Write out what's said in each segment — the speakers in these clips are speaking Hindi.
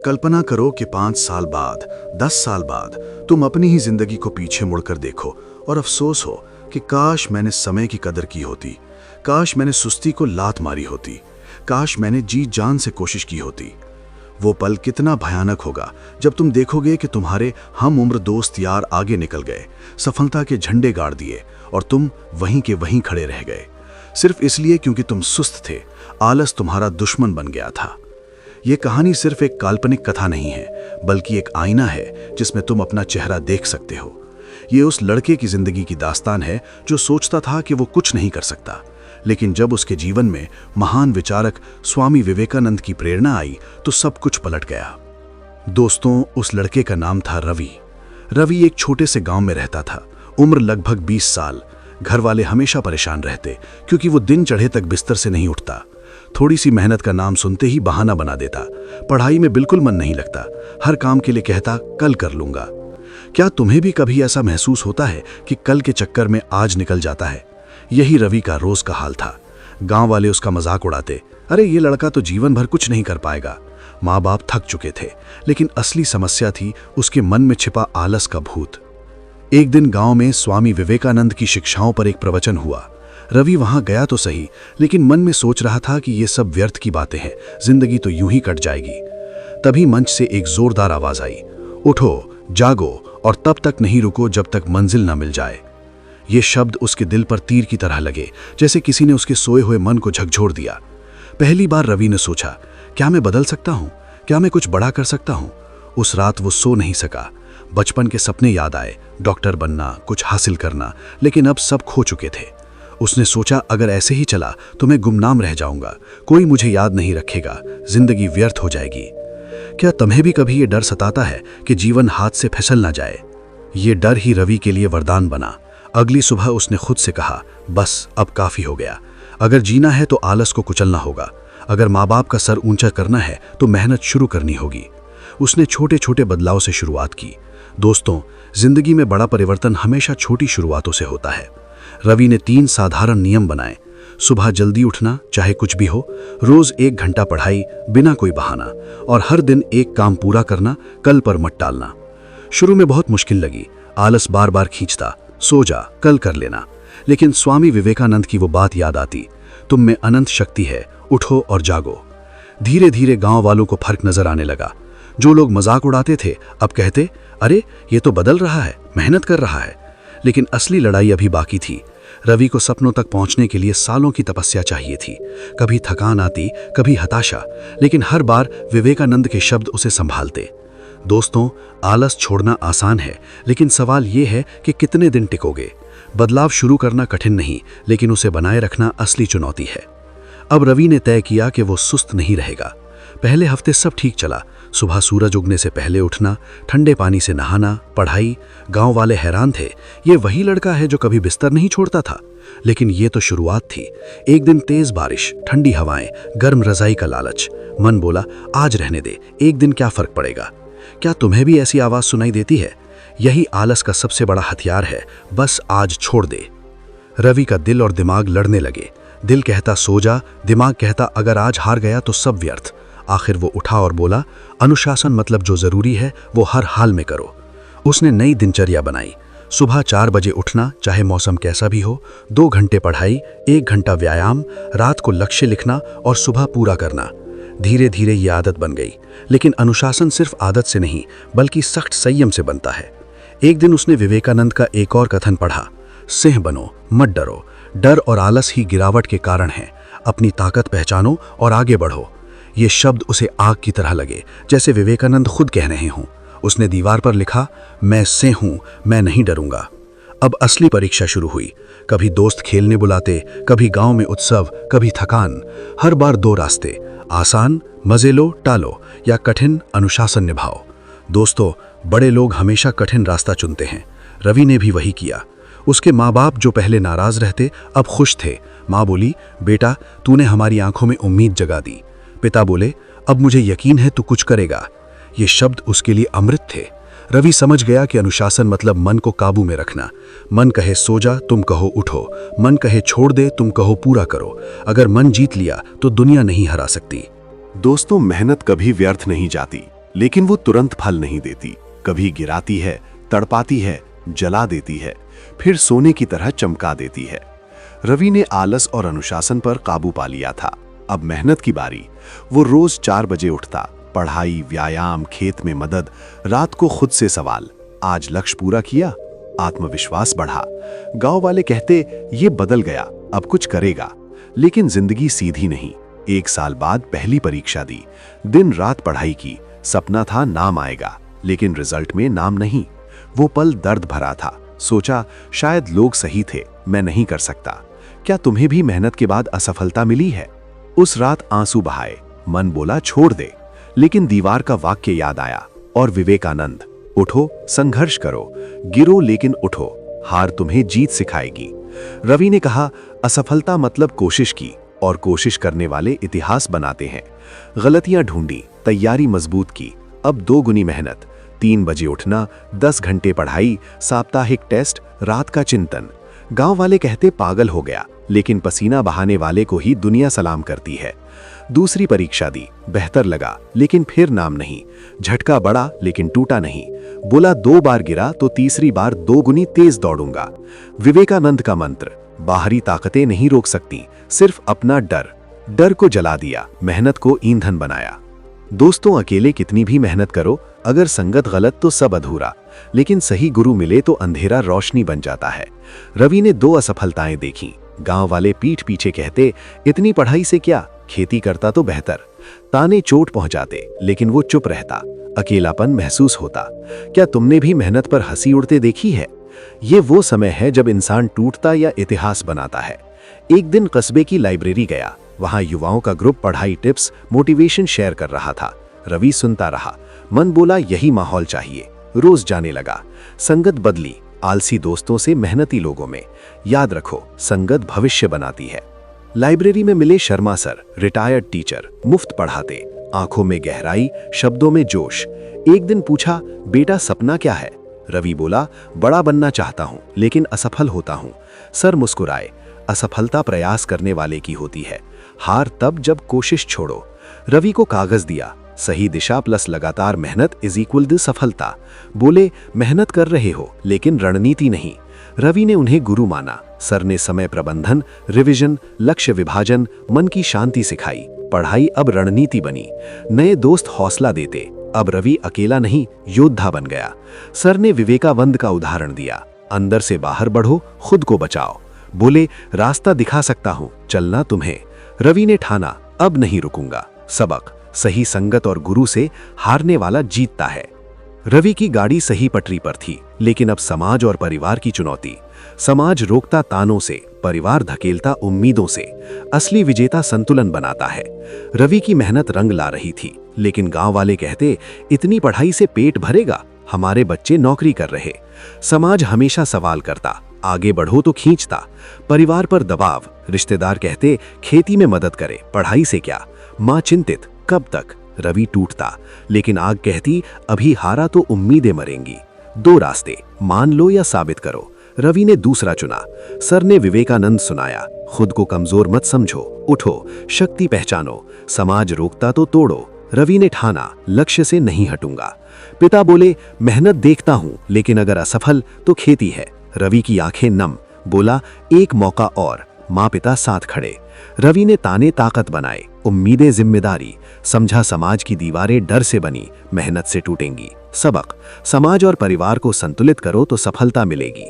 कल्पना करो कि 5 साल बाद, 10 साल बाद तुम अपनी ही जिंदगी को पीछे मुड़कर देखो और अफसोस हो कि काश मैंने समय की कदर की होती, काश मैंने सुस्ती को लात मारी होती, काश मैंने जी जान से कोशिश की होती। वो पल कितना भयानक होगा जब तुम देखोगे कि तुम्हारे हम उम्र दोस्त यार आगे निकल गए, सफलता के झंडे गाड़ दिए और तुम वहीं के वहीं खड़े रह गए, सिर्फ इसलिए क्योंकि तुम सुस्त थे। आलस तुम्हारा दुश्मन बन गया था। ये कहानी सिर्फ एक काल्पनिक कथा नहीं है, बल्कि एक आईना है जिसमें तुम अपना चेहरा देख सकते हो। ये उस लड़के की जिंदगी की दास्तान है जो सोचता था कि वो कुछ नहीं कर सकता, लेकिन जब उसके जीवन में महान विचारक स्वामी विवेकानंद की प्रेरणा आई तो सब कुछ पलट गया। दोस्तों, उस लड़के का नाम था रवि। रवि एक छोटे से गांव में रहता था, उम्र लगभग 20 साल। घर वाले हमेशा परेशान रहते क्योंकि वो दिन चढ़े तक बिस्तर से नहीं उठता। थोड़ी सी मेहनत का नाम सुनते ही बहाना बना देता। पढ़ाई में बिल्कुल मन नहीं लगता, हर काम के लिए कहता कल कर लूंगा। क्या तुम्हें भी कभी ऐसा महसूस होता है कि कल के चक्कर में आज निकल जाता है? यही रवि का रोज का हाल था। गांव वाले उसका मजाक उड़ाते, अरे ये लड़का तो जीवन भर कुछ नहीं कर पाएगा। माँ बाप थक चुके थे, लेकिन असली समस्या थी उसके मन में छिपा आलस का भूत। एक दिन गांव में स्वामी विवेकानंद की शिक्षाओं पर एक प्रवचन हुआ। रवि वहां गया तो सही, लेकिन मन में सोच रहा था कि ये सब व्यर्थ की बातें हैं, जिंदगी तो यूं ही कट जाएगी। तभी मंच से एक जोरदार आवाज आई, उठो, जागो और तब तक नहीं रुको जब तक मंजिल न मिल जाए। ये शब्द उसके दिल पर तीर की तरह लगे, जैसे किसी ने उसके सोए हुए मन को झकझोर दिया। पहली बार रवि ने सोचा, क्या मैं बदल सकता हूं? क्या मैं कुछ बड़ा कर सकता हूं? उस रात वो सो नहीं सका। बचपन के सपने याद आए, डॉक्टर बनना, कुछ हासिल करना, लेकिन अब सब खो चुके थे। उसने सोचा, अगर ऐसे ही चला तो मैं गुमनाम रह जाऊंगा, कोई मुझे याद नहीं रखेगा, जिंदगी व्यर्थ हो जाएगी। क्या तुम्हें भी कभी ये डर सताता है कि जीवन हाथ से फिसल ना जाए? ये डर ही रवि के लिए वरदान बना। अगली सुबह उसने खुद से कहा, बस अब काफी हो गया। अगर जीना है तो आलस को कुचलना होगा, अगर माँ बाप का सर ऊंचा करना है तो मेहनत शुरू करनी होगी। उसने छोटे छोटे बदलाव से शुरुआत की। दोस्तों, जिंदगी में बड़ा परिवर्तन हमेशा छोटी शुरुआतों से होता है। रवि ने 3 साधारण नियम बनाए। सुबह जल्दी उठना, चाहे कुछ भी हो, रोज 1 घंटा पढ़ाई बिना कोई बहाना, और हर दिन एक काम पूरा करना, कल पर मत टालना। शुरू में बहुत मुश्किल लगी, आलस बार बार खींचता, सो जा, कल कर लेना। लेकिन स्वामी विवेकानंद की वो बात याद आती, तुम में अनंत शक्ति है, उठो और जागो। धीरे धीरे गांव वालों को फर्क नजर आने लगा। जो लोग मजाक उड़ाते थे अब कहते, अरे ये तो बदल रहा है, मेहनत कर रहा है। लेकिन असली लड़ाई अभी बाकी थी। रवि को सपनों तक पहुंचने के लिए सालों की तपस्या चाहिए थी। कभी थकान आती, कभी हताशा, लेकिन हर बार विवेकानंद के शब्द उसे संभालते। दोस्तों, आलस छोड़ना आसान है, लेकिन सवाल यह है कि कितने दिन टिकोगे। बदलाव शुरू करना कठिन नहीं, लेकिन उसे बनाए रखना असली चुनौती है। अब रवि ने तय किया कि वो सुस्त नहीं रहेगा। पहले हफ्ते सब ठीक चला। सुबह सूरज उगने से पहले उठना, ठंडे पानी से नहाना, पढ़ाई। गांव वाले हैरान थे, ये वही लड़का है जो कभी बिस्तर नहीं छोड़ता था। लेकिन ये तो शुरुआत थी। एक दिन तेज बारिश, ठंडी हवाएं, गर्म रजाई का लालच। मन बोला, आज रहने दे, एक दिन क्या फर्क पड़ेगा। क्या तुम्हें भी ऐसी आवाज सुनाई देती है? यही आलस का सबसे बड़ा हथियार है, बस आज छोड़ दे। रवि का दिल और दिमाग लड़ने लगे। दिल कहता सो जा, दिमाग कहता अगर आज हार गया तो सब व्यर्थ। आखिर वो उठा और बोला, अनुशासन मतलब जो जरूरी है वो हर हाल में करो। उसने नई दिनचर्या बनाई। सुबह 4 बजे उठना, चाहे मौसम कैसा भी हो। 2 घंटे पढ़ाई, 1 घंटा व्यायाम, रात को लक्ष्य लिखना और सुबह पूरा करना। धीरे धीरे ये आदत बन गई। लेकिन अनुशासन सिर्फ आदत से नहीं, बल्कि सख्त संयम से बनता है। एक दिन उसने विवेकानंद का एक और कथन पढ़ा, सिंह बनो, मत डरो। डर और आलस ही गिरावट के कारण हैं। अपनी ताकत पहचानो और आगे बढ़ो। ये शब्द उसे आग की तरह लगे, जैसे विवेकानंद खुद कह रहे हों। उसने दीवार पर लिखा, मैं सिंह हूं, मैं नहीं डरूंगा। अब असली परीक्षा शुरू हुई। कभी दोस्त खेलने बुलाते, कभी गांव में उत्सव, कभी थकान। हर बार 2 रास्ते, आसान मजे लो टालो, या कठिन अनुशासन निभाओ। दोस्तों, बड़े लोग हमेशा कठिन रास्ता चुनते हैं। रवि ने भी वही किया। उसके माँ बाप जो पहले नाराज रहते अब खुश थे। माँ बोली, बेटा तूने हमारी आंखों में उम्मीद जगा दी। पिता बोले, अब मुझे यकीन है तू कुछ करेगा। ये शब्द उसके लिए अमृत थे। रवि समझ गया कि अनुशासन मतलब मन को काबू में रखना। मन कहे सो जा, तुम कहो उठो। मन कहे छोड़ दे, तुम कहो पूरा करो। अगर मन जीत लिया तो दुनिया नहीं हरा सकती। दोस्तों, मेहनत कभी व्यर्थ नहीं जाती, लेकिन वो तुरंत फल नहीं देती। कभी गिराती है, तड़पाती है, जला देती है, फिर सोने की तरह चमका देती है। रवि ने आलस और अनुशासन पर काबू पा लिया था। अब मेहनत की बारी। वो रोज 4 बजे उठता, पढ़ाई, व्यायाम, खेत में मदद, रात को खुद से सवाल। आज लक्ष्य पूरा किया, आत्मविश्वास बढ़ा। गांव वाले कहते ये बदल गया, अब कुछ करेगा। लेकिन जिंदगी सीधी नहीं। 1 साल बाद पहली परीक्षा दी, दिन रात पढ़ाई की। सपना था नाम आएगा, लेकिन रिजल्ट में नाम नहीं। वो पल दर्द भरा था। सोचा शायद लोग सही थे, मैं नहीं कर सकता। क्या तुम्हें भी मेहनत के बाद असफलता मिली है? उस रात आंसू बहाए, मन बोला छोड़ दे। लेकिन दीवार का वाक्य याद आया, और विवेकानंद, उठो, संघर्ष करो, गिरो लेकिन उठो, हार तुम्हें जीत सिखाएगी। रवि ने कहा, असफलता मतलब कोशिश की, और कोशिश करने वाले इतिहास बनाते हैं। गलतियां ढूंढी, तैयारी मजबूत की, अब 2 गुनी मेहनत। 3 बजे उठना, 10 घंटे पढ़ाई, साप्ताहिक टेस्ट, रात का चिंतन। गांव वाले कहते पागल हो गया, लेकिन पसीना बहाने वाले को ही दुनिया सलाम करती है। दूसरी परीक्षा दी, बेहतर लगा, लेकिन फिर नाम नहीं। झटका बड़ा, लेकिन टूटा नहीं। बोला 2 बार गिरा तो तीसरी बार 2 गुनी तेज दौड़ूंगा। विवेकानंद का मंत्र, बाहरी ताकतें नहीं रोक सकती, सिर्फ अपना डर। डर को जला दिया, मेहनत को ईंधन बनाया। दोस्तों, अकेले कितनी भी मेहनत करो, अगर संगत गलत तो सब अधूरा। लेकिन सही गुरु मिले तो अंधेरा रोशनी बन जाता है। रवि ने 2 असफलताएं देखी। गांव वाले पीठ पीछे कहते, इतनी पढ़ाई से क्या, खेती करता तो बेहतर। ताने चोट पहुंचाते, लेकिन वो चुप रहता। अकेलापन महसूस होता। क्या तुमने भी मेहनत पर हंसी उड़ते देखी है? ये वो समय है जब इंसान टूटता या इतिहास बनाता है। एक दिन कस्बे की लाइब्रेरी गया। वहां युवाओं का ग्रुप पढ़ाई टिप्स, मोटिवेशन शेयर कर रहा था। रवि सुनता रहा, मन बोला यही माहौल चाहिए। रोज जाने लगा। संगत बदली, आलसी दोस्तों से मेहनती लोगों में। याद रखो, संगत भविष्य बनाती है। लाइब्रेरी में मिले शर्मा सर, रिटायर्ड टीचर, मुफ्त पढ़ाते, आंखों में गहराई, शब्दों में जोश। एक दिन पूछा, बेटा सपना क्या है? रवि बोला, बड़ा बनना चाहता हूं, लेकिन असफल होता हूं। सर मुस्कुराए, असफलता प्रयास करने वाले की होती है, हार तब जब कोशिश छोड़ो। रवि को कागज दिया, सही दिशा प्लस लगातार मेहनत इज इक्वल टू सफलता। बोले, मेहनत कर रहे हो, लेकिन रणनीति नहीं। रवि ने उन्हें गुरु माना। सर ने समय प्रबंधन, रिवीजन, लक्ष्य विभाजन, मन की शांति सिखाई। पढ़ाई अब रणनीति बनी। नए दोस्त हौसला देते। अब रवि अकेला नहीं, योद्धा बन गया। सर ने विवेकानंद का उदाहरण दिया, अंदर से बाहर बढ़ो, खुद को बचाओ। बोले, रास्ता दिखा सकता हूं, चलना तुम्हें। रवि ने ठाना, अब नहीं रुकूंगा। सबक, सही संगत और गुरु से हारने वाला जीतता है। रवि की गाड़ी सही पटरी पर थी, लेकिन अब समाज और परिवार की चुनौती। समाज रोकता तानों से, परिवार धकेलता उम्मीदों से। असली विजेता संतुलन बनाता है। रवि की मेहनत रंग ला रही थी, लेकिन गांव वाले कहते, इतनी पढ़ाई से पेट भरेगा, हमारे बच्चे नौकरी कर रहे। समाज हमेशा सवाल करता, आगे बढ़ो तो खींचता। परिवार पर दबाव, रिश्तेदार कहते, खेती में मदद करे, पढ़ाई से क्या। मां चिंतित, कब तक। रवि टूटता, लेकिन आग कहती, अभी हारा तो उम्मीदें मरेंगी। 2 रास्ते, मान लो या साबित करो। रवि ने दूसरा चुना। सर ने विवेकानंद सुनाया, खुद को कमजोर मत समझो, उठो, शक्ति पहचानो। समाज रोकता तो तोड़ो। रवि ने ठाना, लक्ष्य से नहीं हटूंगा। पिता बोले, मेहनत देखता हूं, लेकिन अगर असफल तो खेती है। रवि की आंखें नम। बोला, एक मौका और। माँ पिता साथ खड़े। रवि ने ताने ताकत बनाए, उम्मीदें जिम्मेदारी। समझा समाज की दीवारें डर से बनी, मेहनत से टूटेंगी। सबक, समाज और परिवार को संतुलित करो तो सफलता मिलेगी।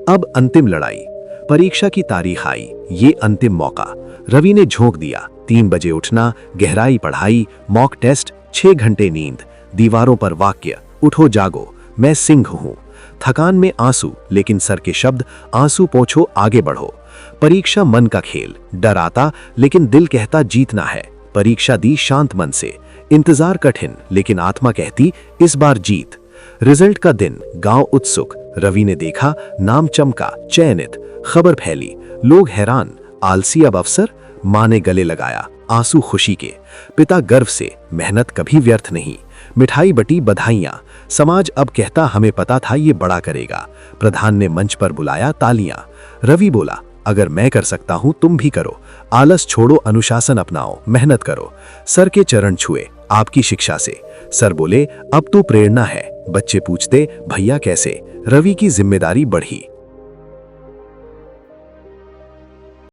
अब अंतिम लड़ाई। परीक्षा की तारीख आई, ये अंतिम मौका। रवि ने झोंक दिया। 3 बजे उठना, गहराई पढ़ाई, मॉक टेस्ट, 6 घंटे नींद। दीवारों पर वाक्य, उठो जागो, मैं सिंह हूं। थकान में आंसू, लेकिन सर के शब्द, आंसू पोंछो, आगे बढ़ो। परीक्षा मन का खेल, डर आता, लेकिन दिल कहता जीतना है। परीक्षा दी शांत मन से। इंतजार कठिन, लेकिन आत्मा कहती इस बार जीत। रिजल्ट का दिन, गांव उत्सुक। रवि ने देखा, नाम चमका, चयनित। खबर फैली, लोग हैरान, आलसी अब अफसर। मां ने गले लगाया, आंसू खुशी के। पिता गर्व से, मेहनत कभी व्यर्थ नहीं। मिठाई बटी, बधाइयां। समाज अब कहता, हमें पता था ये बड़ा करेगा। प्रधान ने मंच पर बुलाया, तालियां। रवि बोला, अगर मैं कर सकता हूं तुम भी करो। आलस छोड़ो, अनुशासन अपनाओ, मेहनत करो। सर के चरण छुए, आपकी शिक्षा से। सर बोले, अब तो प्रेरणा है। बच्चे पूछते, भैया कैसे? रवि की जिम्मेदारी बढ़ी।